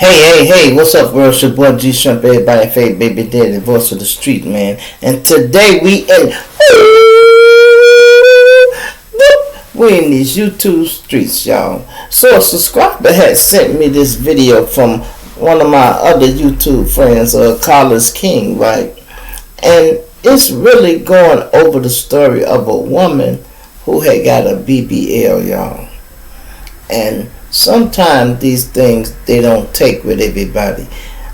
Hey, what's up, world? It's your boy G Shrimp, everybody, fake baby daddy, voice of the street, man. And today we in these YouTube streets, y'all. So a subscriber had sent me this video from one of my other YouTube friends, Carlos King, right? And it's really going over the story of a woman who had got a BBL, y'all. And sometimes these things, they don't take with everybody.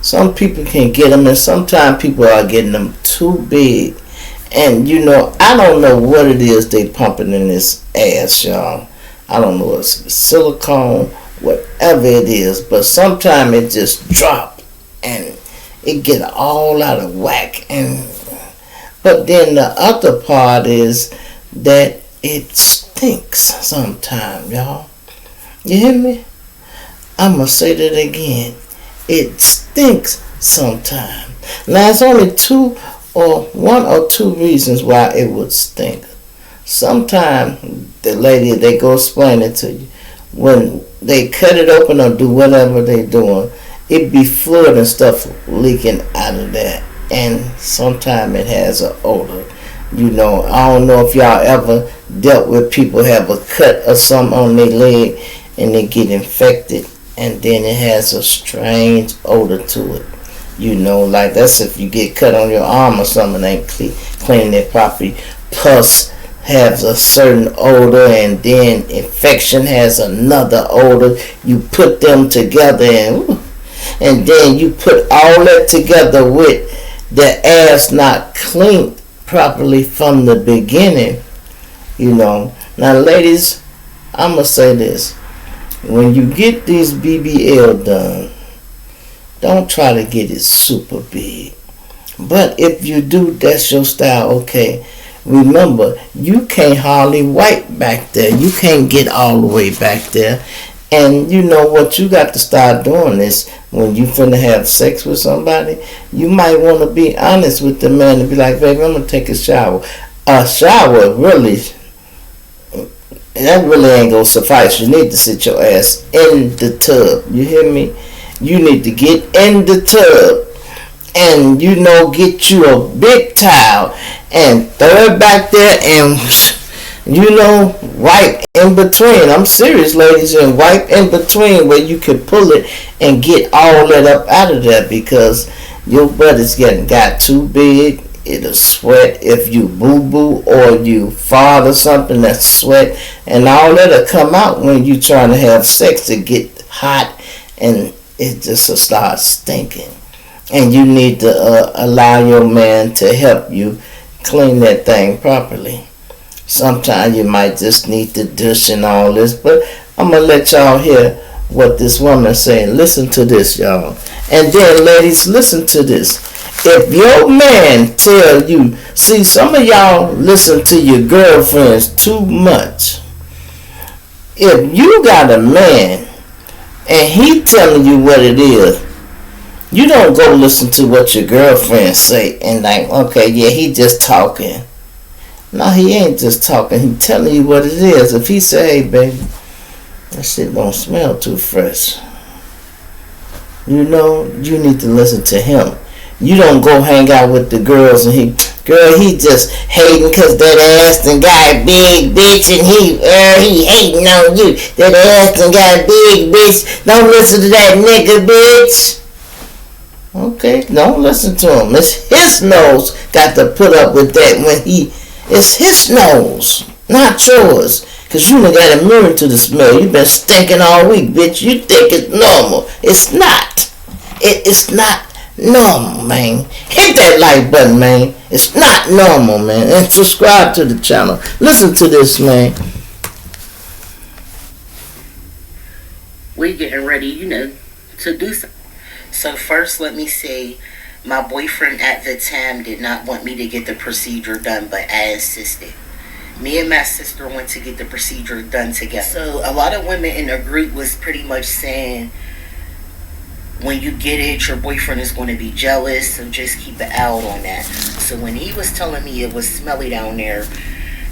Some people can get them, and sometimes people are getting them too big. And I don't know what it is they pumping in this ass, y'all. I don't know, it's silicone, whatever it is, but sometimes it just drop and it get all out of whack. But then the other part is that it stinks sometimes, y'all. You hear me? I'm going to say that again. It stinks sometimes. Now, it's only one or two reasons why it would stink. Sometimes the lady, they go explain it to you. When they cut it open or do whatever they doing, it be fluid and stuff leaking out of that. And sometimes it has an odor. I don't know if y'all ever dealt with people have a cut or something on their leg and they get infected, and then it has a strange odor to it. Like that's if you get cut on your arm or something, ain't cleaning it properly. Pus has a certain odor, and then infection has another odor. You put them together, and then you put all that together with the ass not cleaned properly from the beginning. Now, ladies, I'm gonna say this. When you get these BBL done, don't try to get it super big. But if you do, that's your style, okay. Remember, you can't hardly wipe back there. You can't get all the way back there. And you know what you got to start doing is when you finna have sex with somebody, you might want to be honest with the man and be like, baby, I'm going to take a shower. A shower really... that really ain't gonna suffice. You need to sit your ass in the tub. You hear me? You need to get in the tub and get you a big towel and throw it back there and wipe in between. I'm serious, ladies, and wipe in between where you can pull it and get all that up out of there, because your butt is got too big. It'll sweat if you boo-boo or you fart or something, that's sweat. And all that'll come out when you trying to have sex. To get hot and it just will start stinking. And you need to allow your man to help you clean that thing properly. Sometimes you might just need the dish and all this. But I'm going to let y'all hear what this woman saying. Listen to this, y'all. And then, ladies, listen to this. If your man tell you, see, some of y'all listen to your girlfriends too much. If you got a man and he telling you what it is, you don't go listen to what your girlfriend say and like, okay, yeah, he just talking. No, he ain't just talking. He telling you what it is. If he say, hey, baby, that shit don't smell too fresh, you need to listen to him. You don't go hang out with the girls and he just hating because that ass done got a big bitch and he hating on you. That ass done got a big bitch. Don't listen to that nigga, bitch. Okay, don't listen to him. It's his nose got to put up with that it's his nose, not yours. Because you done got immune to the smell. You been stinking all week, bitch. You think it's normal. It's not. It's not normal, man. Hit that like button, man. It's not normal, man. And subscribe to the channel. Listen to this, man. We're getting ready, to do something. So first, let me say, my boyfriend at the time did not want me to get the procedure done, but I insisted. Me and my sister went to get the procedure done together. So a lot of women in the group was pretty much saying, when you get it, your boyfriend is going to be jealous, so just keep an eye out on that. So when he was telling me it was smelly down there,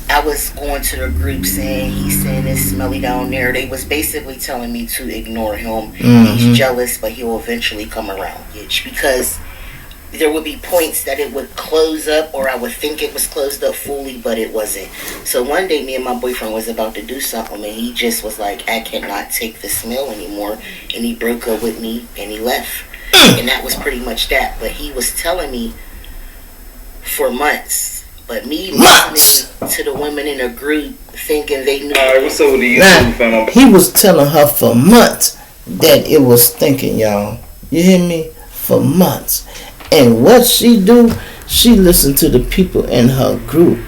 I was going to the group saying he's saying it's smelly down there. They was basically telling me to ignore him. He's jealous, but he'll eventually come around, bitch. Because there would be points that it would close up, or I would think it was closed up fully, but it wasn't. So one day, me and my boyfriend was about to do something, and he just was like, I cannot take the smell anymore. And he broke up with me, and he left. And that was pretty much that. But he was telling me for months. But me listening to the women in a group thinking they knew. Alright, what's up with the YouTube now, he was telling her for months that it was thinking, y'all. You hear me? For months. And what she do, she listened to the people in her group.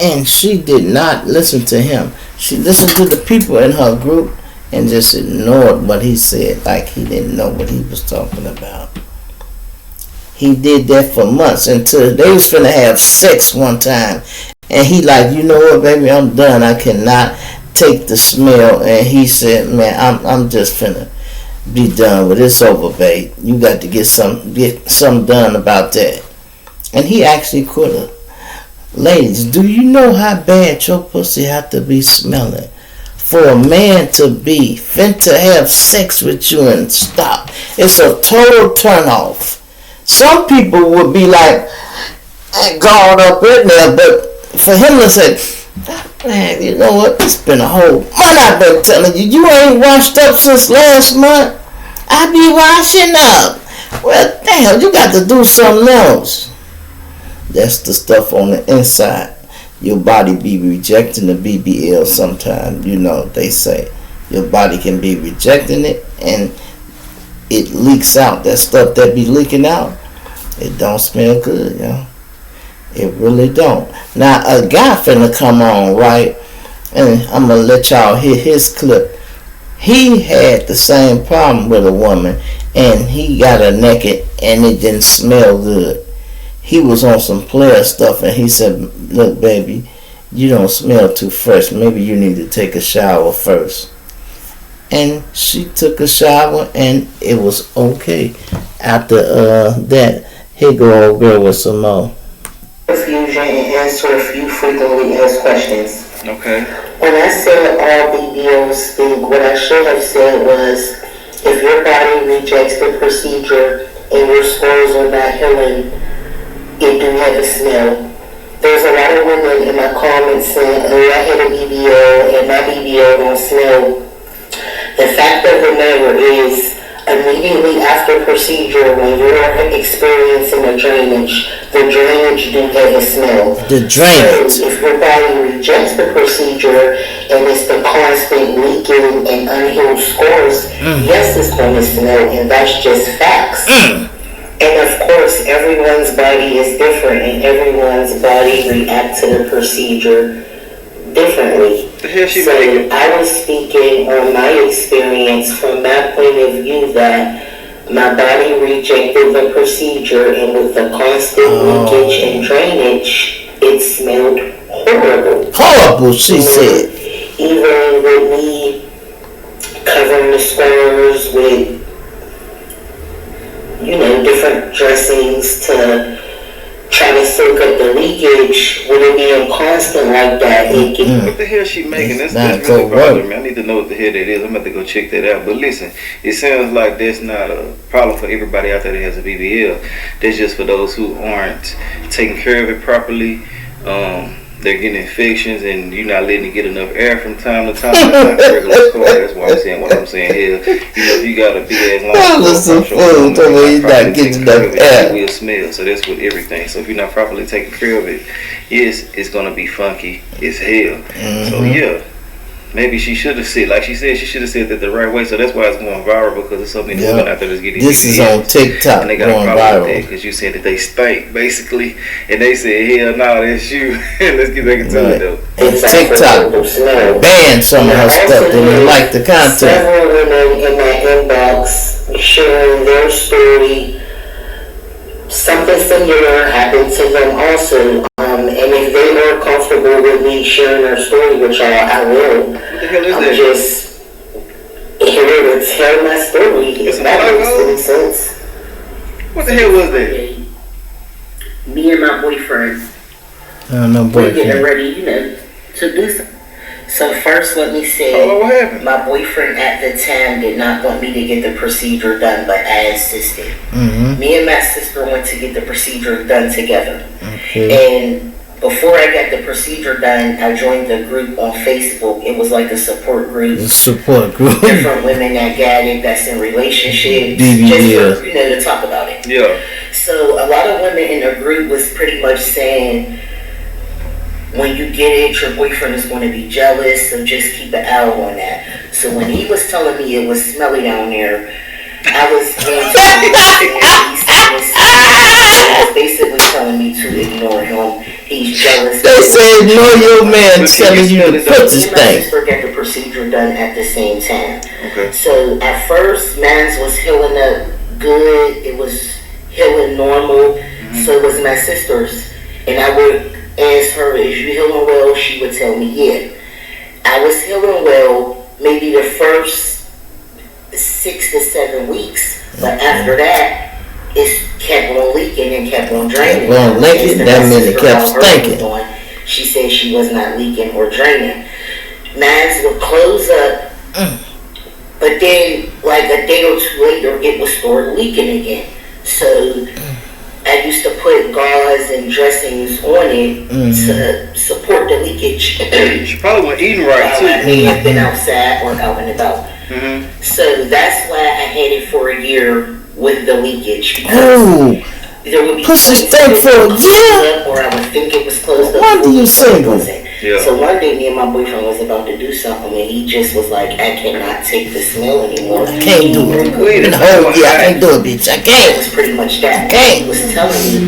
And she did not listen to him. She listened to the people in her group and just ignored what he said, like he didn't know what he was talking about. He did that for months until they was finna have sex one time. And he like, you know what, baby, I'm done. I cannot take the smell. And he said, man, I'm just finna be done with it. It's over, babe. You got to get some done about that. And he actually quit her. Ladies, do you know how bad your pussy have to be smelling for a man to be finna have sex with you and stop? It's a total turn off. Some people would be like, gone up in there, but for him to say, man, you know what, it's been a whole month I've been telling you, you ain't washed up since last month. I be washing up. Well, damn, you got to do something else. That's the stuff on the inside. Your body be rejecting the BBL sometimes, you know, they say. Your body can be rejecting it, and it leaks out. That stuff that be leaking out, it don't smell good, yo. It really don't. Now, a guy finna come on, right? And I'm gonna let y'all hear his clip. He had the same problem with a woman, and he got her naked, and it didn't smell good. He was on some player stuff, and he said, look, baby, you don't smell too fresh. Maybe you need to take a shower first. And she took a shower, and it was okay. After that, here go old girl with some more. Confusion and answer a few frequently asked questions. Okay. When I said all BBLs stink, what I should have said was, if your body rejects the procedure and your scores are not healing, it do have a smell. There's a lot of women in my comments saying, oh, I had a BBL and my BBL don't smell. The fact of the matter is, immediately after procedure, when you're experiencing the drainage do have a smell. The drainage. So if your body rejects the procedure and it's the constant leaking and unhealed scores, yes, it's going to smell, and that's just facts. And of course, everyone's body is different, and everyone's body reacts to the procedure differently. So I was speaking on my experience from my point of view that my body rejected the procedure, and with the constant leakage and drainage, it smelled horrible. Horrible, she said. Even with me covering the scores with, you know, different dressings to try to soak up the leakage, with it being constant like that, it can... What the hell she making? That's really bothering me. I need to know what the hell that is. I'm about to go check that out. But listen, it sounds like that's not a problem for everybody out there that has a BBL. That's just for those who aren't taking care of it properly. They're getting infections, and you're not letting it get enough air from time to time. It's not a regular scar. That's why I'm saying what I'm saying here. You know, if you got a big ass long scar, you're not getting enough air, it will smell. So that's with everything. So if you're not properly taking care of it, yes, it's gonna be funky as hell. So yeah. Maybe she should have said, like she said, she should have said that the right way. So that's why it's going viral, because there's so many women out there that's getting this is on TikTok, and they got going a problem viral. because you said that they stink, basically, and they said, hell no, that's you. Let's get back into it though. And TikTok banned some of her stuff. They didn't like the content. Several women in my inbox sharing their story. Something similar happened to them also. And if they are comfortable with me sharing their story with y'all, I will. What the hell is I'm that? just here to tell my story. If that makes any sense. What the hell was that? Me and my boyfriend No we're getting boyfriend. ready, to do something. So first, let me say, what happened? my boyfriend at the time did not want me to get the procedure done, but I insisted. Mm-hmm. Me and my sister went to get the procedure done together. Okay. And before I got the procedure done, I joined the group on Facebook. It was like a support group. Support group. Different women that got it, that's in relationships. BBL. Just for, to talk about it. Yeah. So a lot of women in the group was pretty much saying, when you get it, your boyfriend is going to be jealous, so just keep an eye on that. So when he was telling me it was smelly down there, I was going to he was basically telling me to ignore him. He's jealous. They say ignore your man telling you to put this thing. My sister got the procedure done at the same time. Okay. So at first, mine was healing up good. It was healing normal. Mm-hmm. So it was my sister's, and I would ask her, "Is you healing well?" She would tell me, "Yeah." I was healing well, maybe the first 6 to 7 weeks, but after that, it kept on leaking and kept on draining. Well, leaking, that means it kept stinking. She said she was not leaking or draining. Mine would close up, but then, like a day or two later, it would start leaking again. So I used to put gauze and dressings on it to support the leakage. She probably wasn't eating right too. I may have been outside or out and about. So that's why I had it for a year with the leakage. Oh, there would be pussy stink for a year. Or I would think it was closed up. Why do you single? Yeah. So one day, me and my boyfriend was about to do something, and he just was like, "I cannot take the smell anymore. I can't do it. Wait, I can't do it, bitch. I It can't." was pretty much that. Okay. He was telling me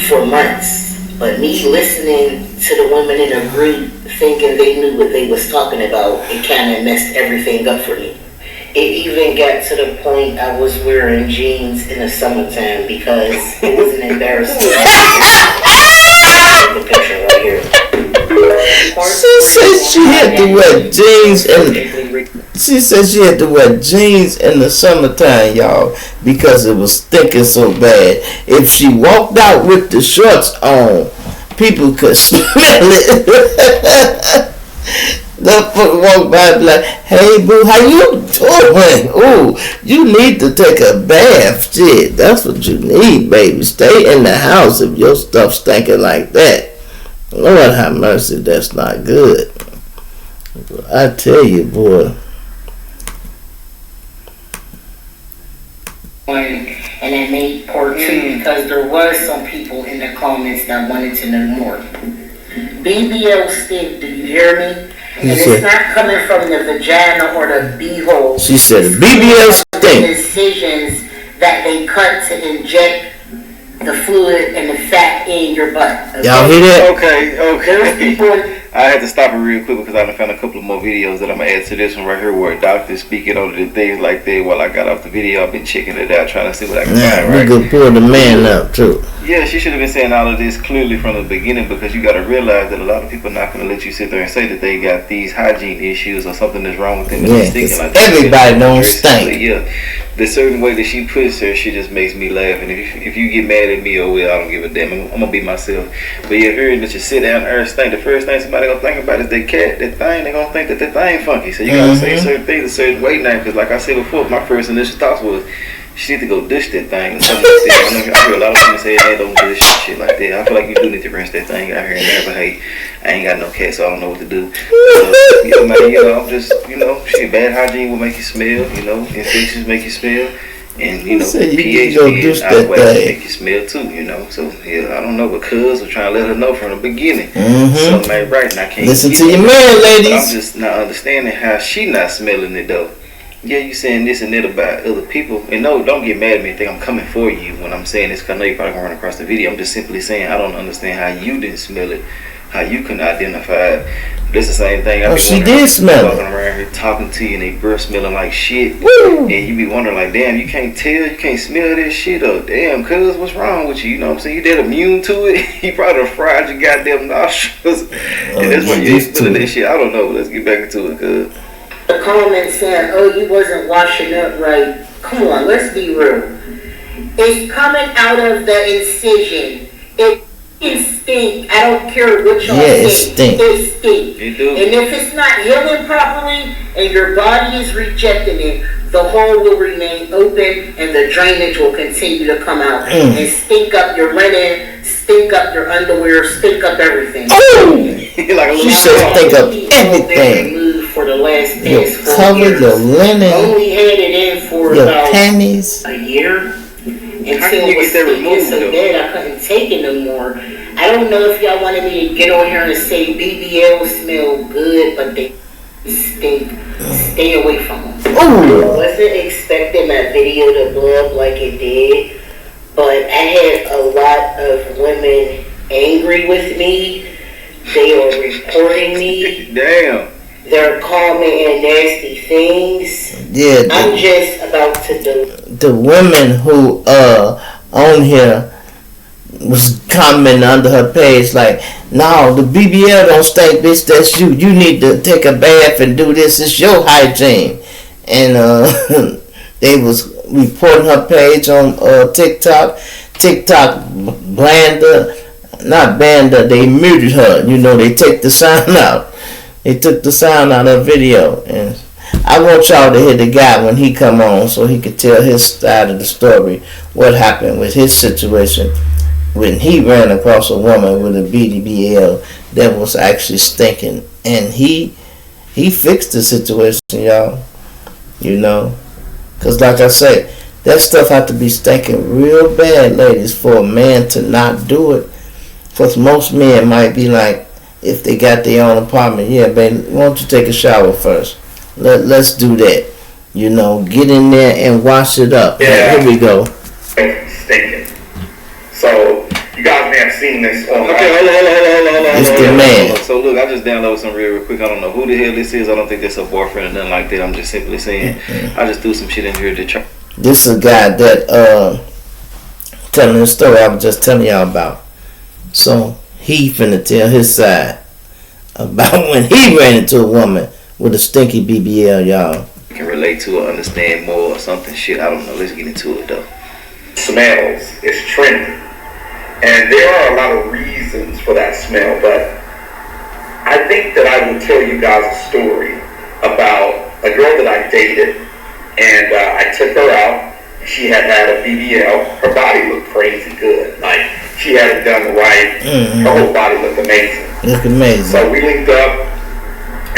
for months, but me listening to the women in a group thinking they knew what they was talking about, it kind of messed everything up for me. It even got to the point I was wearing jeans in the summertime because it was an embarrassment. The picture right here. She said she had to wear jeans she said she had to wear jeans in the summertime, y'all, because it was stinking so bad. If she walked out with the shorts on, people could smell it. The foot walk by and be like, "Hey boo, how you doing? Ooh, you need to take a bath. Shit, that's what you need, baby. Stay in the house if your stuff stinking like that." Lord have mercy, that's not good. I tell you, boy. And I made part 2 because there was some people in the comments that wanted to know more. BBL stink, do you hear me? And it's not coming from the vagina or the beehole. She said BBL stink. Incisions that they cut to inject the fluid and the fat in your butt. Okay? Y'all hear that? Okay. I had to stop it real quick because I found a couple of more videos that I'm going to add to this one right here where doctors speaking on the things like that. While I got off the video, I've been checking it out, trying to see what I can find. Right? We could pull the man up too. Yeah, she should have been saying all of this clearly from the beginning, because you got to realize that a lot of people are not going to let you sit there and say that they got these hygiene issues or something that's wrong with them. Yeah, because like everybody don't stink. Yeah, the certain way that she puts her, she just makes me laugh. And if you get mad at me, oh well, I don't give a damn. I'm going to be myself. But yeah, hearing that you sit down and stink, the first thing somebody going to think about is that cat, that thing. They're going to think that thing funky. So you got to say certain things a certain way now, because like I said before, my first initial thoughts was, she need to go dish that thing or something like that. I hear a lot of people say, "Hey, don't dish shit like that." I feel like you do need to rinse that thing out here and there, but hey, I ain't got no cat, so I don't know what to do. I'm just, shit, bad hygiene will make you smell, infections make you smell, and, pH being out of whack will make you smell too, So, yeah, I don't know, but cuz was trying to let her know from the beginning. Something ain't right, and I can't listen to your man, ladies. But I'm just not understanding how she not smelling it, though. Yeah, you saying this and that about other people. And no, don't get mad at me and think I'm coming for you when I'm saying this, because I know you're probably going to run across the video. I'm just simply saying I don't understand how you didn't smell it, how you couldn't identify it. This is the same thing. She did smell it. Walking around here talking to you and they breath smelling like shit. Woo. And you be wondering like, damn, you can't tell, you can't smell this shit up. Damn, cuz, what's wrong with you? You know what I'm saying? You dead immune to it. You probably done fried your goddamn nostrils. And that's why you ain't smelling this shit. I don't know. Let's get back into it, cuz. The comments saying, "Oh, you wasn't washing up right." Come on, let's be real. It's coming out of the incision. It It stink. I don't care what y'all Yeah, it say. stink. It stink. You do. And if it's not healing properly and your body is rejecting it, the hole will remain open and the drainage will continue to come out and stink up your linen, stink up your underwear, stink up everything. Like a little She said stink up everything. For the last Your past 4 cover, years. your linen, Only had it in for your about panties. a year. How can you get that removed, so though? bad I couldn't take it no more. I don't know if y'all wanted me to get on here and say BBL smell good, but they stink. Stay away from them. I wasn't expecting my video to blow up like it did, but I had a lot of women angry with me. They are reporting me. Damn. They're commenting nasty things. Yeah, I'm just about to do. The women who on here was commenting under her page like, no, the BBL don't stink, bitch, that's you. You need to take a bath and do this. It's your hygiene. And they was reporting her page on TikTok. TikTok banned her, not banned her, they muted her. You know, they take the sound out. They took the sound out of the video. And I want y'all to hear the guy when he come on so he could tell his side of the story, what happened with his situation when he ran across a woman with a BBL that was actually stinking. And he fixed the situation, y'all. You know, because like I say, that stuff have to be stinking real bad, ladies, for a man to not do it. Because most men might be like, if they got their own apartment, yeah, baby, why don't you take a shower first? Let's do that. You know, get in there and wash it up. Yeah. Here we go. Stinking. So, you guys may have seen this on... Okay, hold on. It's the man. So look, I just downloaded some real quick. I don't know who the hell this is. I don't think that's a boyfriend or nothing like that. I'm just simply saying, I just threw some shit in here to try. This is a guy that telling the story I was just telling y'all about. So he finna tell his side about when he ran into a woman with a stinky BBL, y'all. Can relate to or understand more or something. Shit, I don't know. Let's get into it though. Smells is trendy. And there are a lot of reasons for that smell, but I think that I will tell you guys a story about a girl that I dated, and I took her out. She had a BBL. Her body looked crazy good. Like, she had it done right. Her whole body looked amazing. Look amazing. So we linked up,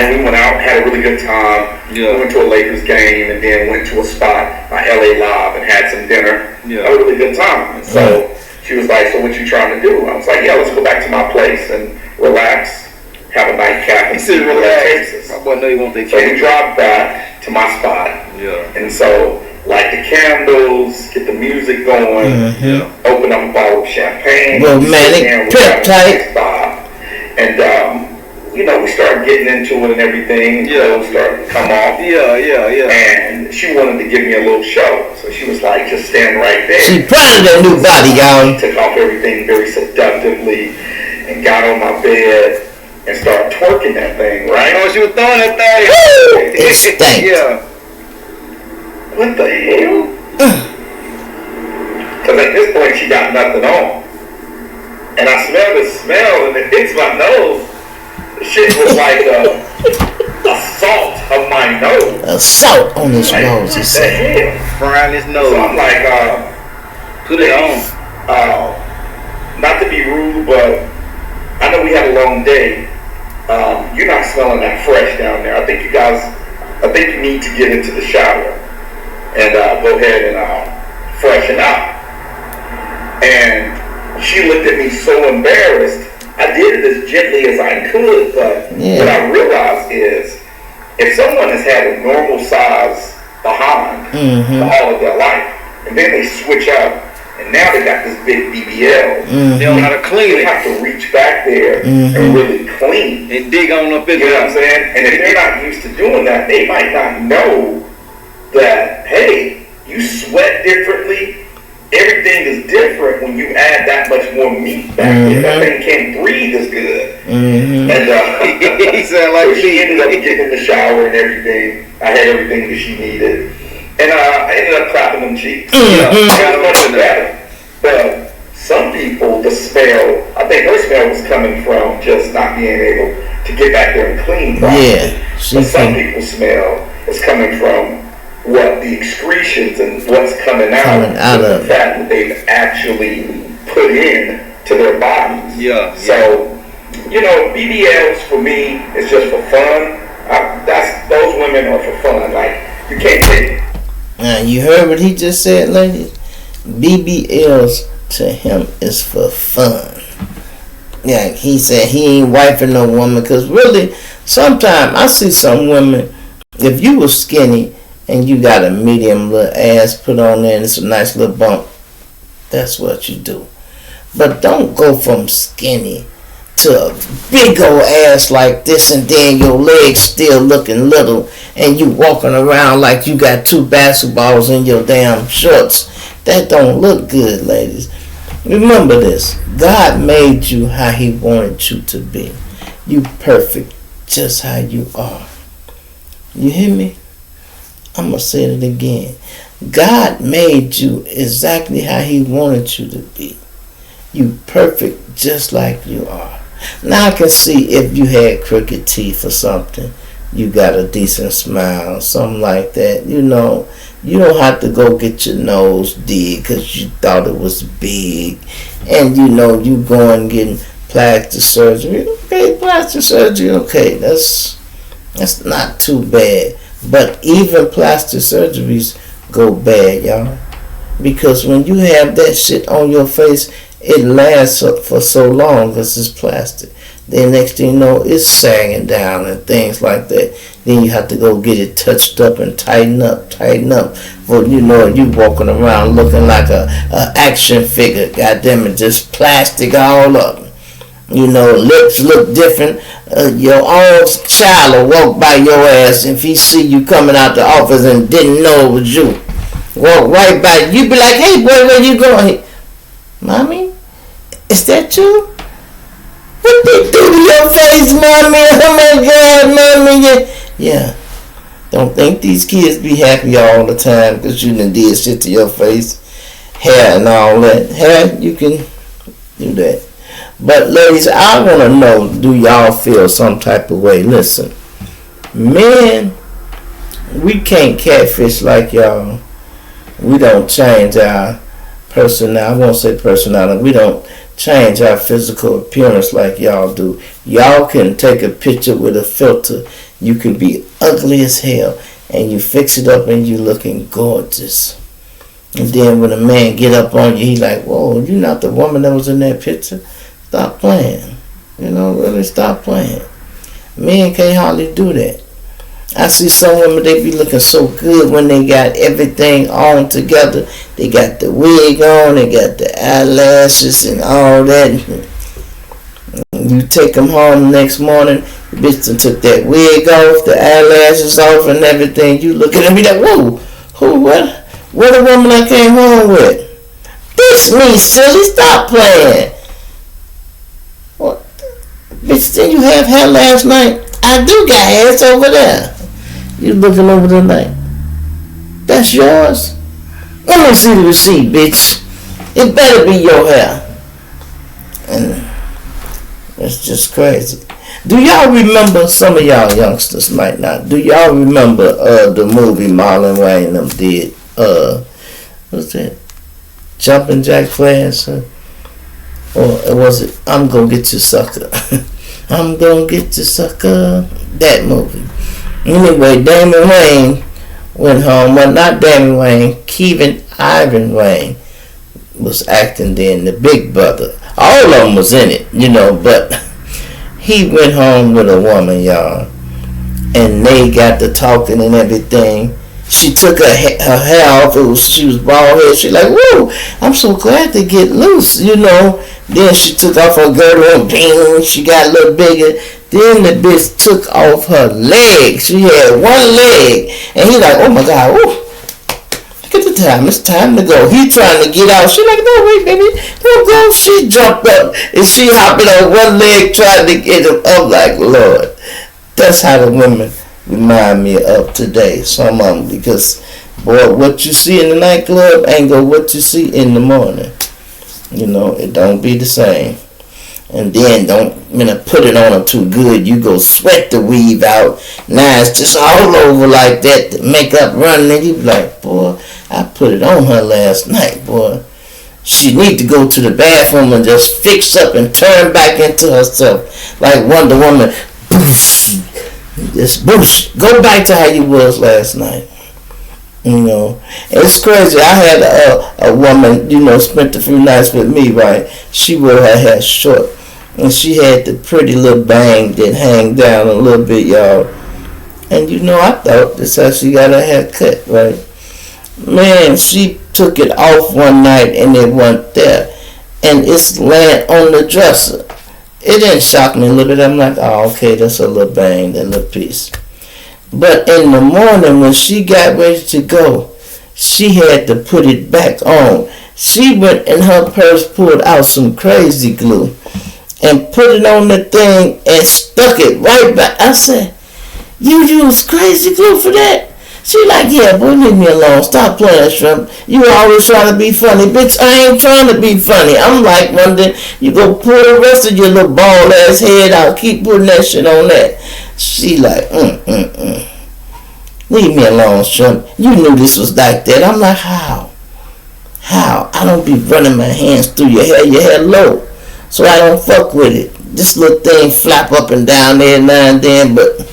and we went out and had a really good time. Yeah. We went to a Lakers game, and then went to a spot, LA Live, and had some dinner. Yeah. Had a really good time. And so she was like, so what you trying to do? I was like, yeah, let's go back to my place and relax, have a nightcap, and He said, see where that relax. takes us. My boy know you want that So we cake. dropped back to my spot. Yeah. And so, light the candles, get the music going, open up a bottle of champagne. Romantic, sit there, we pep have a tight. nice vibe. And, we started getting into it and everything. Yeah. Clothes started to come off. Yeah. And she wanted to give me a little show. So she was like, just stand right there. She proud of that new body, y'all. Took off everything very seductively and got on my bed and started twerking that thing, right? Oh, she was throwing that thing. Woo! It stank. Yeah. What the hell? Because at this point, she got nothing on. And I smelled the smell, and it hits my nose. The shit was like a salt of my nose. A salt on his Like, nose, he what the said. hell? Frying his So nose. I'm like, Put it on. not to be rude, but I know we had a long day. You're not smelling that fresh down there. I think you need to get into the shower and go ahead and freshen up. And she looked at me so embarrassed. I did it as gently as I could, but what I realized is if someone has had a normal size behind for all of their life, and then they switch up, and now they got this big BBL, They don't know how to clean they it have to reach back there and really clean. and dig on up in You know what there. I'm saying? And if they're not used to doing that, they might not know that, hey, you sweat differently. Everything is different when you add that much more meat back there. That thing can't breathe as good. And He sound like so she ended up getting in the shower and everything. I had everything that she needed. And I ended up clapping them cheeks. Got much better. But some people, the smell, I think her smell was coming from just not being able to get back there and clean properly. Yeah. But some people's smell is coming from what the excretions and what's coming out of the fat that they've actually put in to their bodies. Yeah. So, you know, BBLs for me is just for fun. Those women are for fun. Like, you can't take it. You heard what he just said, ladies? BBLs to him is for fun. Yeah, he said he ain't wifing no woman, because really, sometimes I see some women, if you were skinny and you got a medium little ass put on there and it's a nice little bump, that's what you do. But don't go from skinny to a big old ass like this and then your legs still looking little and you walking around like you got 2 basketballs in your damn shorts. That don't look good, ladies. Remember this. God made you how he wanted you to be. You perfect just how you are. You hear me? I'm going to say it again. God made you exactly how he wanted you to be. You perfect just like you are. Now I can see if you had crooked teeth or something, you got a decent smile, something like that. You know, you don't have to go get your nose did because you thought it was big. And you know, you going getting plastic surgery. Okay, plastic surgery, okay, that's not too bad. But even plastic surgeries go bad, y'all. Because when you have that shit on your face, it lasts for so long because it's plastic. Then next thing you know, it's sagging down and things like that. Then you have to go get it touched up and tighten up. For you know, you walking around looking like a action figure. Goddamn it, just plastic all up. You know, lips look different. Your own child will walk by your ass if he see you coming out the office and didn't know it was you. Walk right by you. Be like, hey boy, where you going? Mommy, is that you? What they do to your face, mommy? Oh my God, mommy. Yeah. Don't think these kids be happy all the time because you done did shit to your face. Hair and all that. Hair, you can do that. But ladies, I want to know, do y'all feel some type of way? Listen, men, we can't catfish like y'all. We don't change our personality. I won't say personality. We don't change our physical appearance like y'all do. Y'all can take a picture with a filter. You can be ugly as hell and you fix it up and you looking gorgeous. And then when a man get up on you, he like, whoa, you not the woman that was in that picture? Stop playing. You know, really stop playing. Men can't hardly do that. I see some women, they be looking so good when they got everything on together. They got the wig on, they got the eyelashes and all that. You take them home the next morning, the bitch done took that wig off, the eyelashes off and everything. You look at them and be like, whoa, what a woman I came home with. This me, silly, stop playing. What? Bitch, didn't you have hair last night? I do got hair, it's over there. You looking over the night. That's yours? Let me see the receipt, bitch. It better be your hair. And it's just crazy. Do y'all remember, some of y'all youngsters might not, do y'all remember the movie Marlon Wayans did? What's that? Jumping Jack Flash? Or was it I'm Gonna Get You Sucker? I'm Gonna Get You Sucker. That movie. Anyway, Damon Wayne went home. Well, not Damon Wayne. Kevin Ivan Wayne was acting then, the big brother. All of them was in it, you know, but he went home with a woman, y'all. And they got to talking and everything. She took her hair off. She was bald head. She like, whoa, I'm so glad to get loose, you know. Then she took off her girdle and bing, she got a little bigger. Then the bitch took off her leg. She had one leg. And he like, oh my God, ooh. Look at the time. It's time to go. He trying to get out. She like, no, wait, baby. Don't go. She jumped up. And she hopping on one leg trying to get him up like, Lord. That's how the women remind me of today. Some of them. Because, boy, what you see in the nightclub ain't go what you see in the morning. It don't be the same. And then don't put it on her too good. You go sweat the weave out. Now it's just all over like that. The makeup running, and you be like, boy, I put it on her last night, boy. She need to go to the bathroom and just fix up and turn back into herself like Wonder Woman. Boosh, just boosh. Go back to how you was last night. It's crazy. I had a woman, spent a few nights with me, right? She wore her hair short, and she had the pretty little bang that hang down a little bit, y'all. And I thought that's how she got her hair cut, right? Man, she took it off one night and it wasn't there, and it's laying on the dresser. It didn't shock me a little bit. I'm like, oh, okay, that's a little bang, that little piece. But in the morning when she got ready to go, she had to put it back on. She went in her purse, pulled out some crazy glue, and put it on the thing and stuck it right back. I said, you use crazy glue for that? She like, yeah, boy, leave me alone. Stop playing, Shrimp. You always trying to be funny. Bitch, I ain't trying to be funny. I'm like, wondering, you go pull the rest of your little bald ass head out. Keep putting that shit on that. She like, leave me alone, Shrimp. You knew this was like that. I'm like, how? How? I don't be running my hands through your hair low. So I don't fuck with it. This little thing flap up and down there now and then, but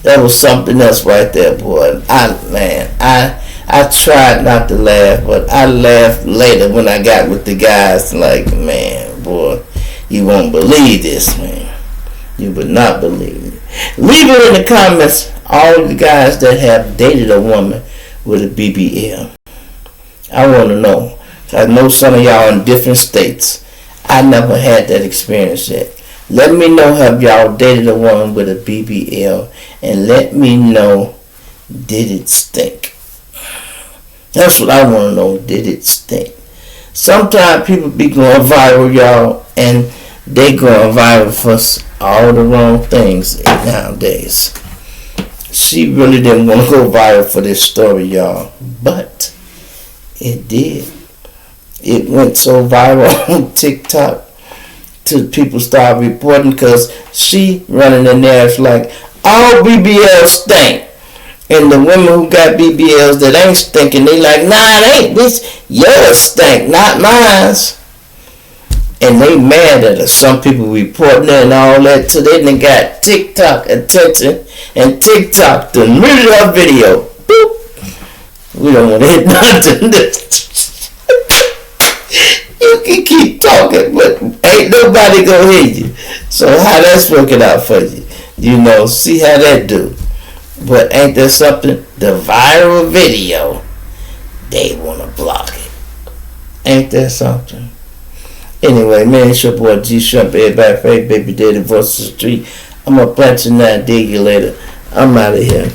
that was something else right there, boy. I tried not to laugh, but I laughed later when I got with the guys. Like, man, boy, you won't believe this, man. You would not believe it. Leave it in the comments, all the guys that have dated a woman with a BBL. I want to know. I know some of y'all in different states. I never had that experience yet. Let me know, have y'all dated a woman with a BBL, and let me know, did it stink? That's what I want to know, did it stink? Sometimes people be going viral, y'all, and they going viral for all the wrong things nowadays. She really didn't want to go viral for this story, y'all, but it did. It went so viral on TikTok till people start reporting, because she running in there, it's like, all BBLs stink. And the women who got BBLs that ain't stinking, they like, nah, it ain't. This yours stink, not mine's. And they mad at us. Some people reporting it and all that, till they done got TikTok attention, and TikTok done muted our video. Boop. We don't want to hit nothing. You can keep talking, but ain't nobody gonna hear you. So how that's working out for you? See how that do. But ain't there something? The viral video, they wanna block it. Ain't there something? Anyway, man, it's your boy G Shrimp, everybody, baby daddy, voice of the street. I'm gonna punch you now, dig you later. I'm out of here.